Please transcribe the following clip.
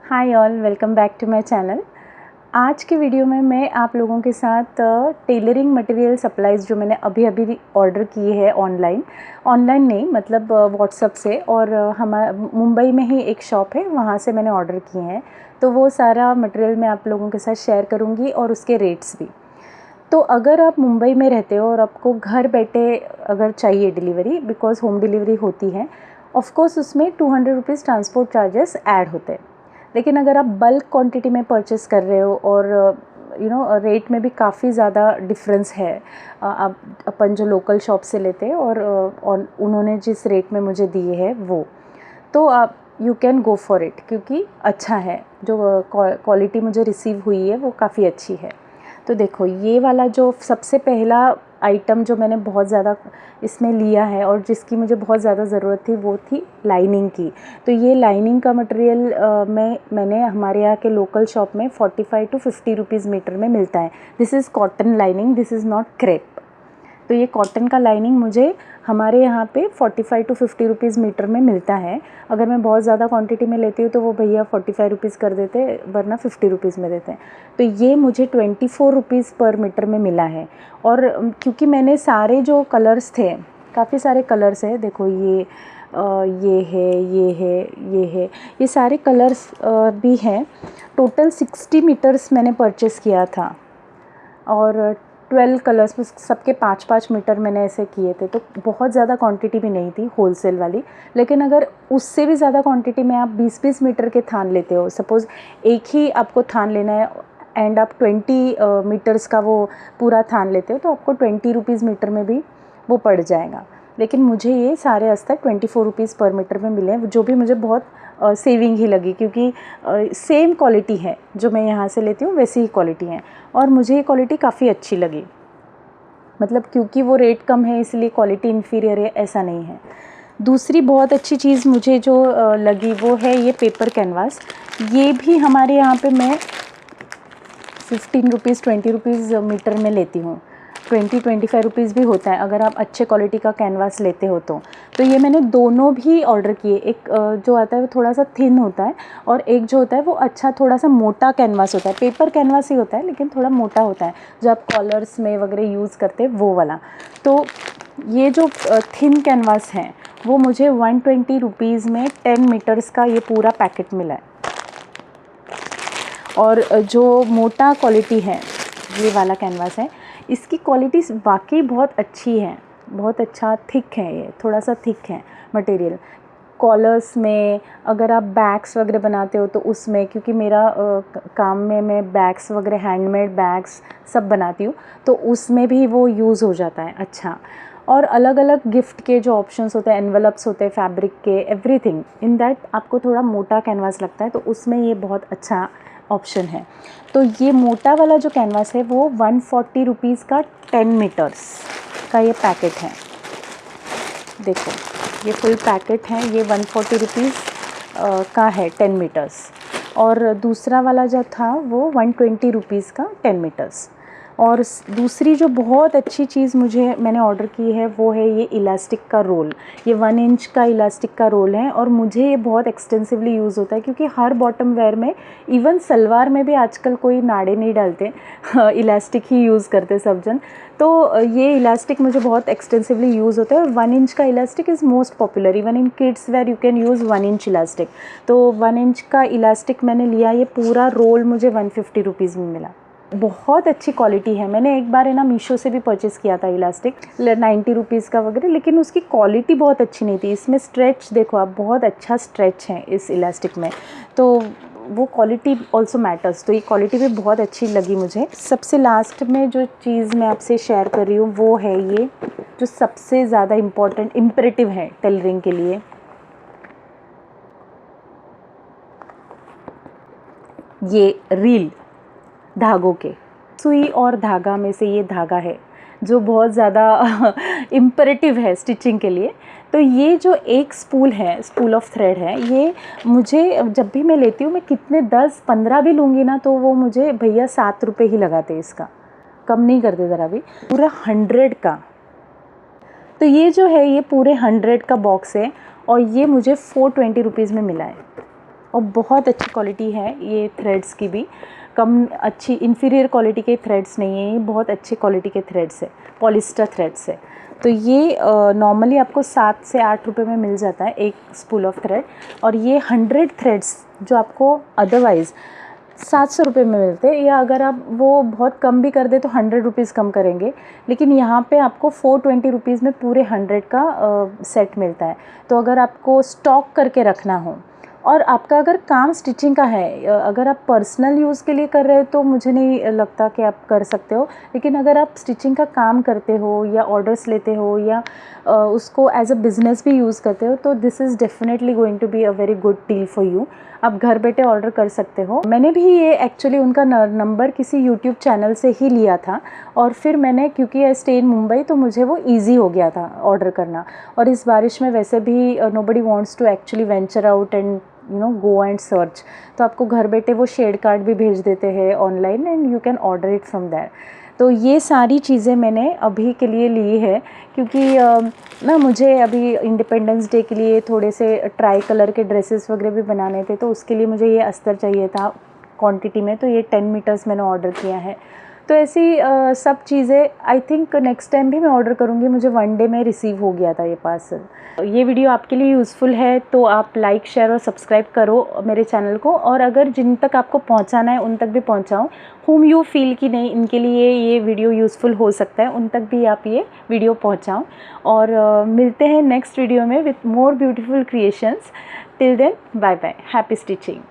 Hi all, welcome back to my channel. आज की video में मैं आप लोगों के साथ टेलरिंग मटेरियल सप्लाईज़ जो मैंने अभी ऑर्डर की है ऑनलाइन नहीं मतलब व्हाट्सएप से, और मुंबई में ही एक शॉप है, वहाँ से मैंने ऑर्डर किए हैं। तो वो सारा मटेरियल मैं आप लोगों के साथ शेयर करूँगी और उसके रेट्स भी। तो अगर आप मुंबई में रहते हो और आपको घर बैठे अगर चाहिए डिलीवरी, बिकॉज़ होम डिलीवरी होती है, ऑफ़ कोर्स उसमें 200 रुपीज़ ट्रांसपोर्ट चार्जेस ऐड होते हैं। लेकिन अगर आप बल्क क्वांटिटी में परचेस कर रहे हो और रेट में भी काफ़ी ज़्यादा डिफरेंस है, आप अपन जो लोकल शॉप से लेते हैं और उन्होंने जिस रेट में मुझे दिए है वो, तो आप you can go for it, क्योंकि अच्छा है। जो क्वालिटी मुझे रिसीव हुई है वो काफ़ी अच्छी है। तो देखो, ये वाला जो सबसे पहला आइटम जो मैंने बहुत ज़्यादा इसमें लिया है और जिसकी मुझे बहुत ज़्यादा ज़रूरत थी वो थी लाइनिंग की। तो ये लाइनिंग का मटेरियल मैंने हमारे यहाँ के लोकल शॉप में 45 to 50 रुपीज़ मीटर में मिलता है। This is cotton lining, this is not crepe. तो ये कॉटन का लाइनिंग मुझे हमारे यहाँ पे 45 to 50 रुपीज़ मीटर में मिलता है। अगर मैं बहुत ज़्यादा क्वांटिटी में लेती हूँ तो वो भैया 45 रुपीज़ कर देते हैं, वरना 50 रुपीज़ में देते हैं। तो ये मुझे 24 रुपीज़ पर मीटर में मिला है। और क्योंकि मैंने सारे जो कलर्स थे, काफ़ी सारे कलर्स हैं, देखो ये है, ये है, ये है, ये सारे कलर्स भी हैं। टोटल 60 मीटर्स मैंने परचेस किया था और 12 कलर्स में सबके 5-5 मीटर मैंने ऐसे किए थे। तो बहुत ज़्यादा क्वांटिटी भी नहीं थी होलसेल वाली। लेकिन अगर उससे भी ज़्यादा क्वांटिटी में आप 20-20 मीटर के थान लेते हो, सपोज़ एक ही आपको थान लेना है एंड आप 20 मीटर्स का वो पूरा थान लेते हो, तो आपको 20 रुपीज़ मीटर में भी वो पड़ जाएगा। लेकिन मुझे ये सारे अस्तर 24 रुपीज़ पर मीटर में मिले हैं, जो भी मुझे बहुत सेविंग ही लगी, क्योंकि सेम क्वालिटी है जो मैं यहाँ से लेती हूँ, वैसी ही क्वालिटी है और मुझे ये क्वालिटी काफ़ी अच्छी लगी। मतलब क्योंकि वो रेट कम है इसलिए क्वालिटी इन्फीरियर है, ऐसा नहीं है। दूसरी बहुत अच्छी चीज़ मुझे जो लगी वो है ये पेपर कैनवास। ये भी हमारे यहाँ पे मैं 15 रुपीज़ 20 रुपीज़ मीटर में लेती हूँ। 20-25 रुपीज़ भी होता है अगर आप अच्छे क्वालिटी का कैनवास लेते हो तो ये मैंने दोनों भी ऑर्डर किए। एक जो आता है वो थोड़ा सा थिन होता है और एक जो होता है वो अच्छा थोड़ा सा मोटा कैनवास होता है। पेपर कैनवास ही होता है लेकिन थोड़ा मोटा होता है, जो आप कॉलर्स में वगैरह यूज़ करते हैं वो वाला। तो ये जो थिन कैनवास है वो मुझे 120 रुपीज़ में 10 मीटर्स का ये पूरा पैकेट मिला है। और जो मोटा क्वालिटी है ये वाला कैनवास है, इसकी क्वालिटी वाकई बहुत अच्छी है, बहुत अच्छा थिक है, ये थोड़ा सा थिक है मटेरियल। कॉलर्स में अगर आप बैग्स वगैरह बनाते हो तो उसमें, क्योंकि मेरा काम में मैं बैग्स वगैरह हैंडमेड बैग्स सब बनाती हूँ, तो उसमें भी वो यूज़ हो जाता है अच्छा। और अलग अलग गिफ्ट के जो ऑप्शंस होते हैं, एनवलप्स होते हैं फैब्रिक के, एवरीथिंग इन दैट आपको थोड़ा मोटा कैनवास लगता है, तो उसमें ये बहुत अच्छा ऑप्शन है। तो ये मोटा वाला जो कैनवास है वो 140 रुपीज़ का 10 मीटर्स का ये पैकेट है। देखो ये फुल पैकेट है, ये 140 रुपीज़ का है 10 मीटर्स। और दूसरा वाला जो था वो 120 रुपीज़ का 10 मीटर्स। और दूसरी जो बहुत अच्छी चीज़ मैंने ऑर्डर की है वो है ये इलास्टिक का रोल। ये 1 इंच का इलास्टिक का रोल है और मुझे ये बहुत एक्सटेंसिवली यूज़ होता है, क्योंकि हर बॉटम वेयर में, इवन सलवार में भी आजकल कोई नाड़े नहीं डालते, इलास्टिक ही यूज़ करते सब जन। तो ये इलास्टिक मुझे बहुत एक्सटेंसिवली यूज़ होता है और 1 इंच का elastic is most popular, even in kids where you can use 1 inch elastic. तो 1 इंच का इलास्टिक मैंने लिया, ये पूरा रोल मुझे 150 रुपीज़ में मिला। बहुत अच्छी क्वालिटी है। मैंने एक बार है ना मीशो से भी परचेज़ किया था इलास्टिक 90 रुपीज़ का वगैरह, लेकिन उसकी क्वालिटी बहुत अच्छी नहीं थी। इसमें स्ट्रेच देखो आप, बहुत अच्छा स्ट्रेच है इस इलास्टिक में, तो वो क्वालिटी ऑल्सो मैटर्स। तो ये क्वालिटी भी बहुत अच्छी लगी मुझे। सबसे लास्ट में जो चीज़ मैं आपसे शेयर कर रही हूँ वो है ये, जो सबसे ज़्यादा इम्परेटिव है टेलरिंग के लिए, ये रील धागों के। सुई और धागा में से ये धागा है जो बहुत ज़्यादा इम्परेटिव है स्टिचिंग के लिए। तो ये जो एक स्पूल ऑफ थ्रेड है, ये मुझे जब भी मैं लेती हूँ, मैं कितने 10-15 भी लूँगी ना, तो वो मुझे भैया 7 रुपये ही लगाते, इसका कम नहीं करते ज़रा भी, पूरा 100 का। तो ये जो है ये पूरे 100 का बॉक्स है और ये मुझे 420 रुपीज़ में मिला है। और बहुत अच्छी क्वालिटी है ये थ्रेड्स की भी, कम अच्छी इंफीरियर क्वालिटी के थ्रेड्स नहीं है, ये बहुत अच्छी क्वालिटी के थ्रेड्स है, पॉलिस्टर थ्रेड्स है। तो ये नॉर्मली आपको 7 से 8 रुपए में मिल जाता है एक स्पूल ऑफ थ्रेड, और ये 100 थ्रेड्स जो आपको अदरवाइज़ 700 रुपये में मिलते हैं, या अगर आप वो बहुत कम भी कर दे तो 100 रुपीज़ कम करेंगे, लेकिन यहाँ पे आपको 420 रुपीज़ में पूरे 100 का सेट मिलता है। तो अगर आपको स्टॉक करके रखना हो और आपका अगर काम स्टिचिंग का है, अगर आप पर्सनल यूज़ के लिए कर रहे हो तो मुझे नहीं लगता कि आप कर सकते हो, लेकिन अगर आप स्टिचिंग का काम करते हो या ऑर्डर्स लेते हो या उसको एज अ बिज़नेस भी यूज़ करते हो तो this is definitely going to be a very good deal for you. आप घर बैठे ऑर्डर कर सकते हो। मैंने भी ये एक्चुअली उनका नंबर किसी यूट्यूब चैनल से ही लिया था, और फिर मैंने, क्योंकि आई स्टे इन मुंबई तो मुझे वो ईजी हो गया था ऑर्डर करना। और इस बारिश में वैसे भी nobody wants to actually venture out and go and search, तो आपको घर बैठे वो शेड कार्ड भी भेज देते हैं online and you can order it from there. तो ये सारी चीज़ें मैंने अभी के लिए ली है, क्योंकि ना मुझे अभी इंडिपेंडेंस डे के लिए थोड़े से ट्राई कलर के ड्रेसेस वगैरह भी बनाने थे, तो उसके लिए मुझे ये अस्तर चाहिए था क्वांटिटी में, तो ये 10 मीटर्स मैंने ऑर्डर किया है। तो ऐसी सब चीज़ें आई थिंक नेक्स्ट टाइम भी मैं ऑर्डर करूँगी, मुझे 1 डे में रिसीव हो गया था ये पार्सल। ये वीडियो आपके लिए यूज़फुल है तो आप लाइक शेयर और सब्सक्राइब करो मेरे चैनल को, और अगर जिन तक आपको पहुंचाना है उन तक भी पहुंचाओ, whom you feel कि नहीं इनके लिए ये वीडियो यूज़फुल हो सकता है, उन तक भी आप ये वीडियो पहुंचाओ। और मिलते हैं नेक्स्ट वीडियो में with more beautiful creations. Till then bye bye, happy stitching.